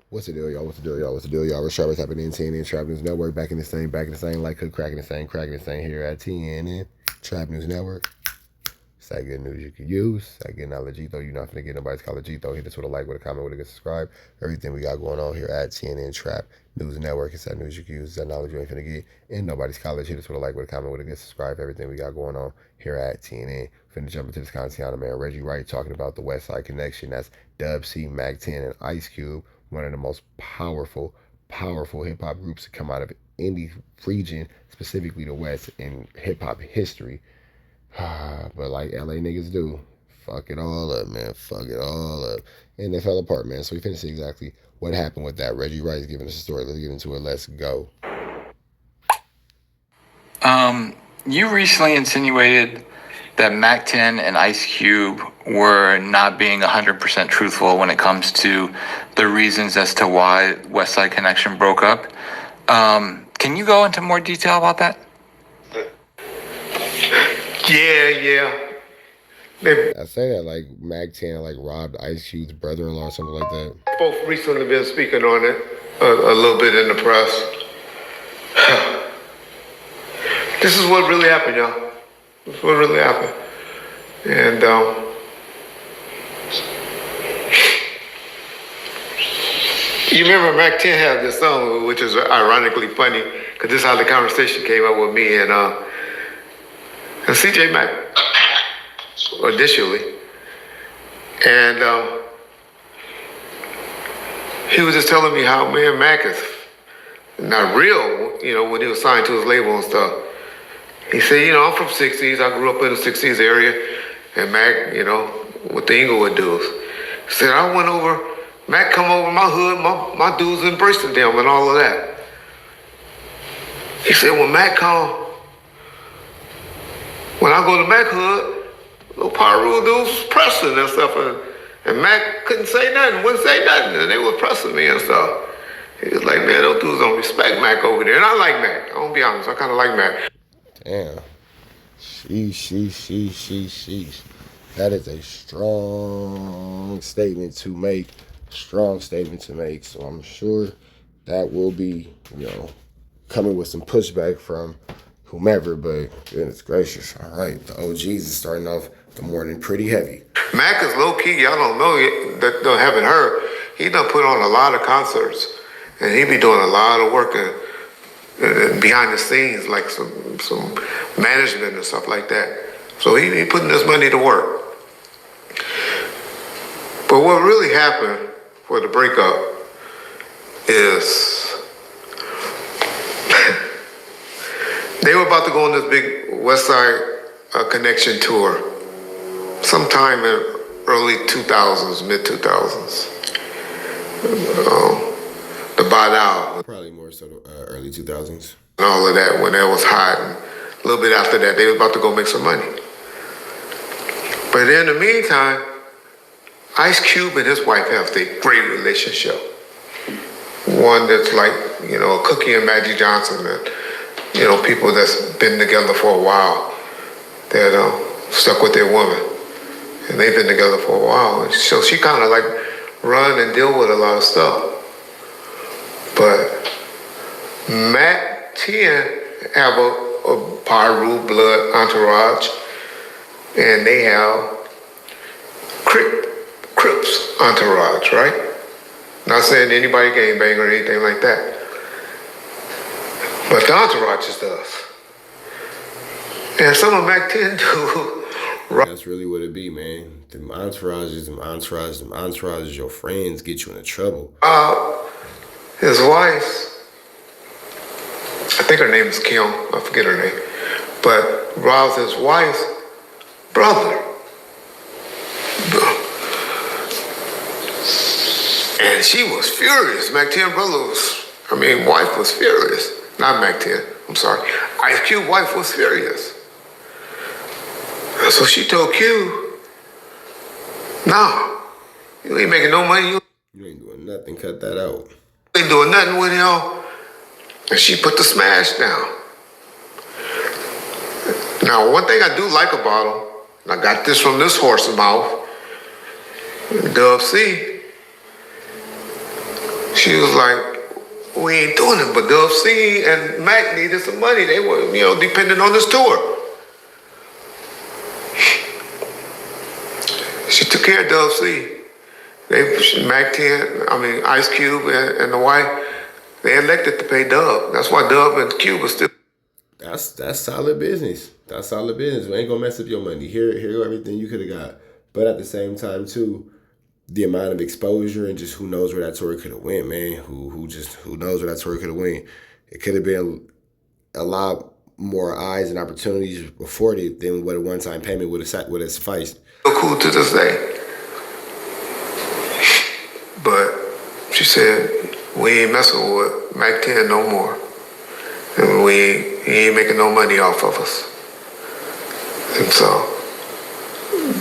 What's the deal, y'all? What's the deal, y'all? What's the deal, y'all? We're Sharp Tapping in TNN Trap News Network. Back in this thing, like hook cracking this thing here at TNN Trap News Network. It's that good news you can use. That good knowledge, though. You're not finna get nobody's college, though. Hit us with a like, with a comment, with a good subscribe. Everything we got going on here at TNN Trap News Network. It's that news you can use. It's that knowledge you ain't finna get in nobody's college. Hit us with a like, with a comment, with a good subscribe. Everything we got going on here at TNN. Finna jump into this content, man. Reggie Wright talking about the Westside Connection. That's Dub C, Mac 10, and Ice Cube. One of the most powerful hip hop groups to come out of any region, specifically the West, in hip hop history. But like LA niggas do, fuck it all up, man. Fuck it all up. And they fell apart, man. So we finna see exactly what happened with that. Reggie Wright's giving us a story. Let's get into it. Let's go. You recently insinuated that Mac 10 and Ice Cube were not being 100% truthful when it comes to the reasons as to why Westside Connection broke up. Can you go into more detail about that? Yeah. I say that like Mac 10 like robbed Ice Cube's brother-in-law or something like that. Both recently been speaking on it a little bit in the press. This is what really happened, y'all. This is what really happened. And you remember Mac 10 had this song, which is ironically funny, because this is how the conversation came up with me and CJ Mack initially. And he was just telling me how, man, Mac is not real, when he was signed to his label and stuff. He said, I'm from 60s. I grew up in the 60s area. And Mac, with the Inglewood dudes. He said, I went over, Mac come over my hood, my dudes embraced them and all of that. He said, when Mac come, when I go to Mac hood, little Pyru dudes was pressing and stuff. And Mac couldn't say nothing, wouldn't say nothing. And they were pressing me and stuff. He was like, man, those dudes don't respect Mac over there. And I like Mac. I'm gonna be honest, I kind of like Mac. Damn. Sheesh. That is a strong statement to make. So I'm sure that will be, coming with some pushback from whomever, but goodness gracious. All right, the OGs is starting off the morning pretty heavy. Mac is low key, y'all don't know that haven't heard. He done put on a lot of concerts, and he be doing a lot of work behind the scenes, like some management and stuff like that. So he putting this money to work. But what really happened for the breakup is they were about to go on this big Westside Connection tour sometime in early 2000s, mid 2000s. The Badal. Probably more so early 2000s. And all of that, when that was hot. And a little bit after that, they were about to go make some money. But in the meantime, Ice Cube and his wife have a great relationship. One that's like, a Cookie and Magic Johnson, and, people that's been together for a while that stuck with their woman. And they've been together for a while. And so she kind of like run and deal with a lot of stuff. But Mac 10 have a Pyru blood entourage, and they have Crips entourage, right? Not saying anybody gangbang or anything like that. But the entourage is us. And some of Mac 10 do. That's really what it be, man. Them entourages, your friends get you into trouble. His wife, I think her name is Kim, I forget her name, but Rob's his wife's brother. And she was furious. Mac 10 wife was furious. Not Mac 10, I'm sorry. Ice Cube wife was furious. So she told Q, no, you ain't making no money. You ain't doing nothing, cut that out. You ain't doing nothing with him. And she put the smash down. Now, one thing I do like about him, and I got this from this horse's mouth, Dub C, She was like, we ain't doing it, but Dub C and Mac needed some money. They were, depending on this tour. She took care of Dub C. Mac 10, Ice Cube and the wife, they elected to pay Dub. That's why Dub and Cube are still. That's solid business. That's solid business. We ain't gonna mess up your money. Here everything you could have got. But at the same time too, the amount of exposure and just who knows where that tour could have went, man. Who knows where that tour could have went. It could have been a lot more eyes and opportunities afforded than what a one-time payment would have sufficed. Cool to this day. But she said, we ain't messing with Mac 10 no more. And he ain't making no money off of us. And so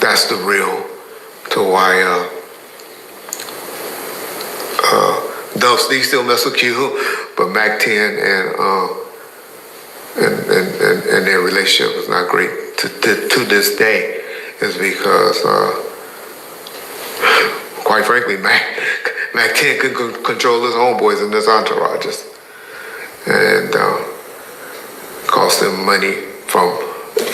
that's the real to why Dub C still mess with Q, but Mac 10 and their relationship is not great to this day, is because quite frankly, Mac 10 could control his homeboys and his entourages, and cost them money from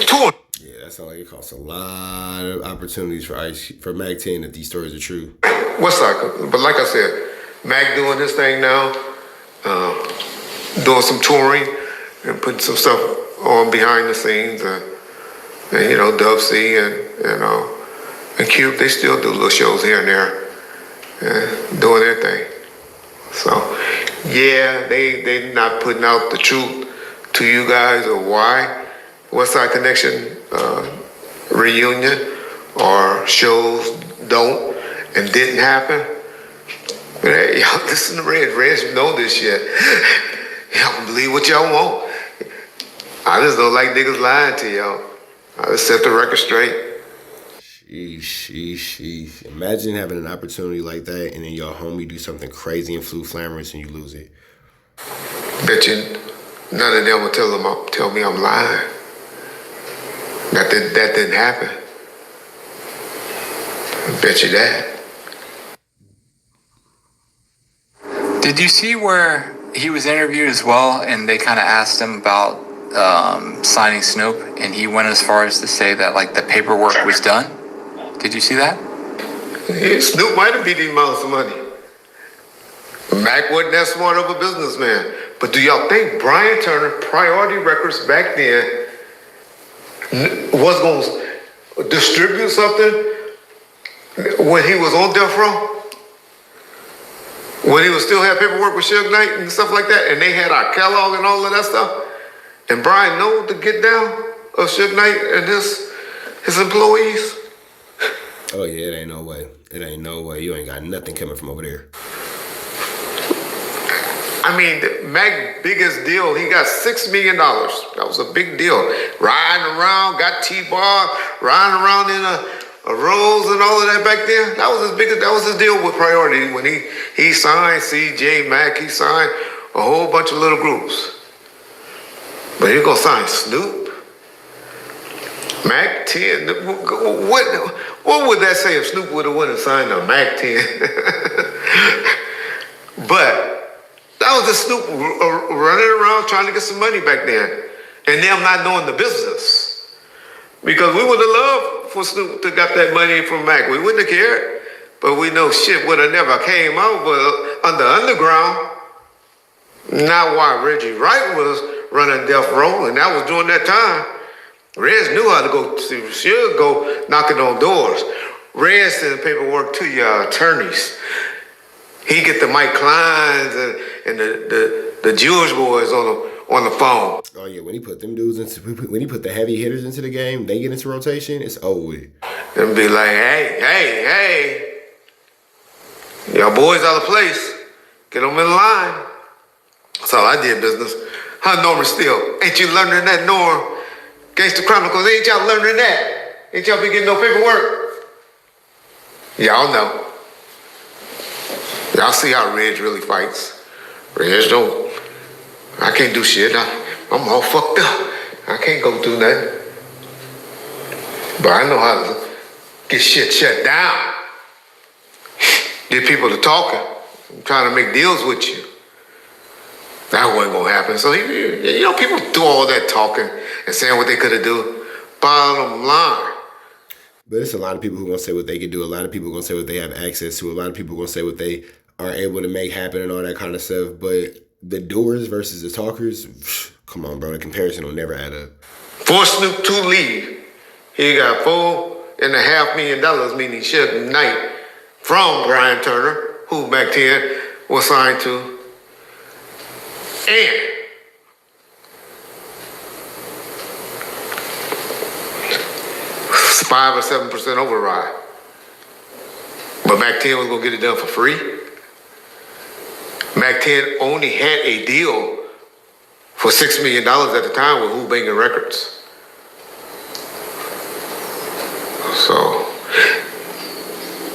touring. Yeah, that sounds like it costs a lot of opportunities for Mac 10 if these stories are true. Westside, but like I said, Mac doing this thing now, doing some touring and putting some stuff on behind the scenes, and Dub C and Cube, they still do little shows here and there, doing their thing. So yeah, they not putting out the truth to you guys of why Westside Connection reunion or shows don't and didn't happen. But hey, y'all listen to Reds, you know this shit. Y'all can believe what y'all want. I just don't like niggas lying to y'all. I just set the record straight. Sheesh. Imagine having an opportunity like that and then your homie do something crazy and flamorous and you lose it. Bet you none of them will tell me I'm lying. That didn't happen. I bet you that. Did you see where he was interviewed as well, and they kind of asked him about signing Snoop, and he went as far as to say that like the paperwork was done? Did you see that? Yeah, Snoop might have beat him out some money. Mac wasn't that smart of a businessman. But do y'all think Brian Turner, Priority Records back then, was going to distribute something when he was on death row? When he was still had paperwork with Suge Knight and stuff like that, and they had our catalog and all of that stuff, and Brian knew the get down of Suge Knight and his employees. Oh yeah, it ain't no way. You ain't got nothing coming from over there. Mac's biggest deal, he got $6 million. That was a big deal. Riding around, got T-bar, riding around in a Rolls and all of that back then. That was his deal with Priority when he signed CJ Mack, he signed a whole bunch of little groups. But he gonna sign Snoop, Mac 10. What would that say if Snoop would have went and signed a Mac 10? But that was the Snoop running around trying to get some money back then, and them not knowing the business. Because we would have loved for Snoop to got that money from Mac. We wouldn't have cared, but we know shit would have never came out under underground. Not while Reggie Wright was running Death Row, and that was during that time. Rez knew how to go to, should go knocking on doors. Rez sent paperwork to your attorneys. He get the Mike Kleins and the Jewish boys on the phone. Oh yeah, when he put them dudes when he put the heavy hitters into the game, they get into rotation, it's over with. And be like, hey, y'all boys out of place. Get them in line. That's all I did business. Huh, Norman Steele? Ain't you learning that, Norm? Gangsta Chronicles, ain't y'all learning that? Ain't y'all be getting no paperwork? Y'all know. Y'all see how Reg really fights. Reg don't. I can't do shit. I'm all fucked up. I can't go do nothing. But I know how to get shit shut down. Get people to talking. I'm trying to make deals with you. That wasn't gonna happen. So people do all that talking and saying what they could have do. Bottom line. But it's a lot of people who gonna say what they can do. A lot of people gonna say what they have access to. A lot of people gonna say what they are able to make happen and all that kind of stuff. But the doers versus the talkers, come on, bro. The comparison will never add up. For Snoop to leave, he got $4.5 million, meaning Suge Knight, from Brian Turner, who Mack 10 was signed to, and 5 or 7% override. But Mack 10 was gonna get it done for free. Mack 10 only had a deal for $6 million at the time with Who Bangin' Records. So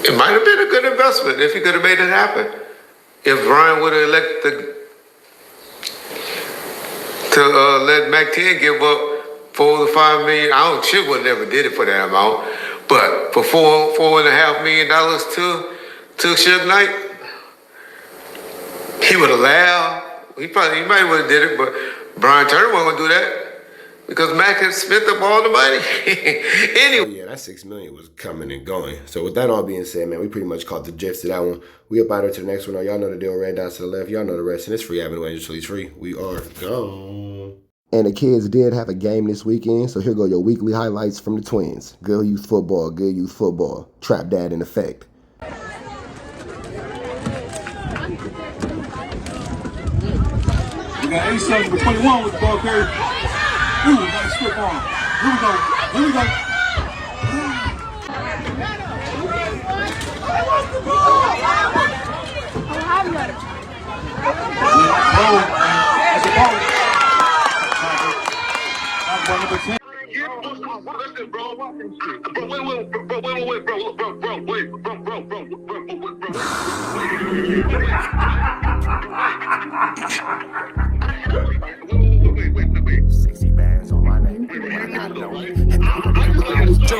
it might have been a good investment if he could have made it happen. If Brian would have elected to let Mack 10 give up $4 to $5 million, Suge would never did it for that amount. But for $4.5 million to Suge Knight, he would have laughed. He might would have did it, but Brian Turner wasn't gonna do that because Mack had spent up all the money. Anyway. Oh yeah, that $6 million was coming and going. So with that all being said, man, we pretty much caught the gist of that one. We up out there to the next one. Y'all know the deal. Ran down to the left. Y'all know the rest. And it's free Avenue Angel Release free. We are gone. And the kids did have a game this weekend, so here go your weekly highlights from the Twins. Good youth football. Trap dad in effect. We got 87 for 21 with the ball carrier. Ooh, nice strip on. Here we go. That's a ball. Listen, bro. Wait. 60 bands on my name.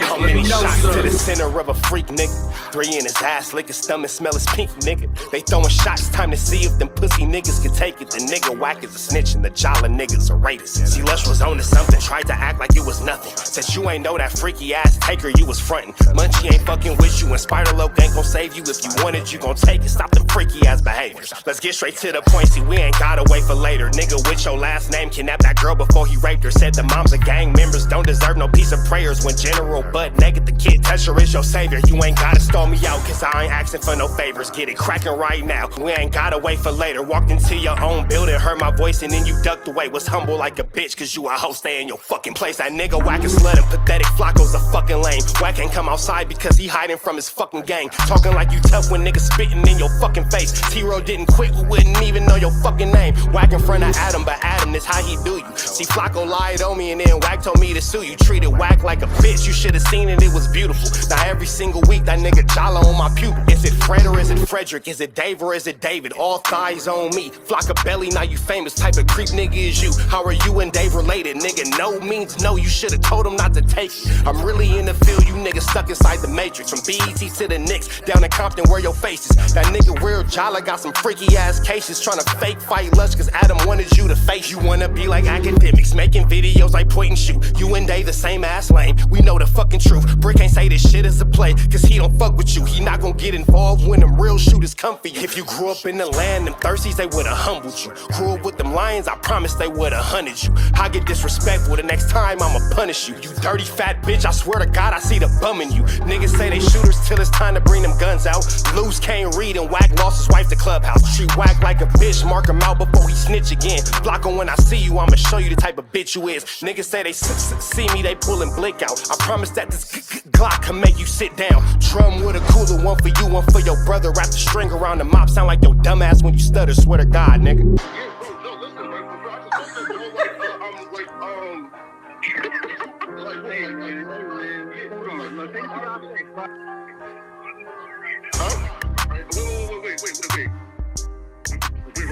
How many shots to the center of a freak, nigga? 3 in his ass, lick his stomach, smell his pink, nigga. They throwing shots, time to see if them pussy niggas can take it. The nigga whack is a snitch and the jolly niggas are rapists. See, Lush was on to something, tried to act like it was nothing. Said you ain't know that freaky ass taker you was frontin'. Munchie ain't fucking with you and Spider-Loc ain't gon' save you. If you wanted, you gon' take it. Stop the freaky ass behaviors. Let's get straight to the point, see, we ain't gotta wait for later. Nigga with your last name kidnapped that girl before he raped her. Said the moms of gang members don't deserve no piece of prayers. When General Butt naked, the kid Tesher is your savior. You ain't gotta stall me out, cause I ain't asking for no favors. Get it crackin' right now, we ain't gotta wait for later. Walked into your own building, heard my voice and then you ducked away. Was humble like a bitch, cause you a hoe, stay in your fucking place. That nigga whack is slut and pathetic, Flacco's a fucking lame. Whack ain't come outside because he hiding from his fucking gang. Talking like you tough when niggas spitting in your fucking face. T-Ro didn't quit, we wouldn't even know your fucking name. Whack in front of Adam, but Adam is how he do you. See, Flacco lied on me and then Whack told me to sue you. Treated Whack like a bitch, you should've seen it, it was beautiful. Now every single week that nigga jolly on my pupil. Is it Fred or is it Frederick? Is it Dave or is it David? All thighs on me. Flocka belly, now you famous. Type of creep nigga is you. How are you and Dave related? Nigga, no means no. You should've told him not to take it. I'm really in the field, you niggas stuck inside the matrix. From BET to the Knicks, down in Compton where your face is. That nigga real jolly got some freaky ass cases. Tryna fake fight Lush cause Adam wanted you to face. You wanna be like academics, making videos like point and shoot. You and Dave the same ass lame. We know the fucking truth. Brick ain't say this shit is a play, cause he don't fuck with you. He not gon' get involved when them real shooters come for you. If you grew up in the land, them thirsties, they would've humbled you. Grew up with them lions, I promise they would've hunted you. I get disrespectful, the next time I'ma punish you. You dirty fat bitch, I swear to God I see the bum in you. Niggas say they shooters till it's time to bring them guns out. Loose can't read and Whack lost his wife to Clubhouse. Treat Whack like a bitch, mark him out before he snitch again. Flocka, when I see you, I'ma show you the type of bitch you is. Niggas say they see me, they pullin' blick out. I promise that this Glock can make you sit down. Drum with a cooler, one for you, one for your brother. Wrap the string around the mop, sound like your dumbass when you stutter. Swear to God, nigga.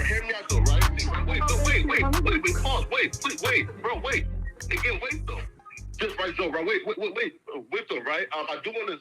Hear me out though, right? Pause. Wait, bro, wait. Again, wait though. Just right, Joe, bro. Wait though, right? I do want to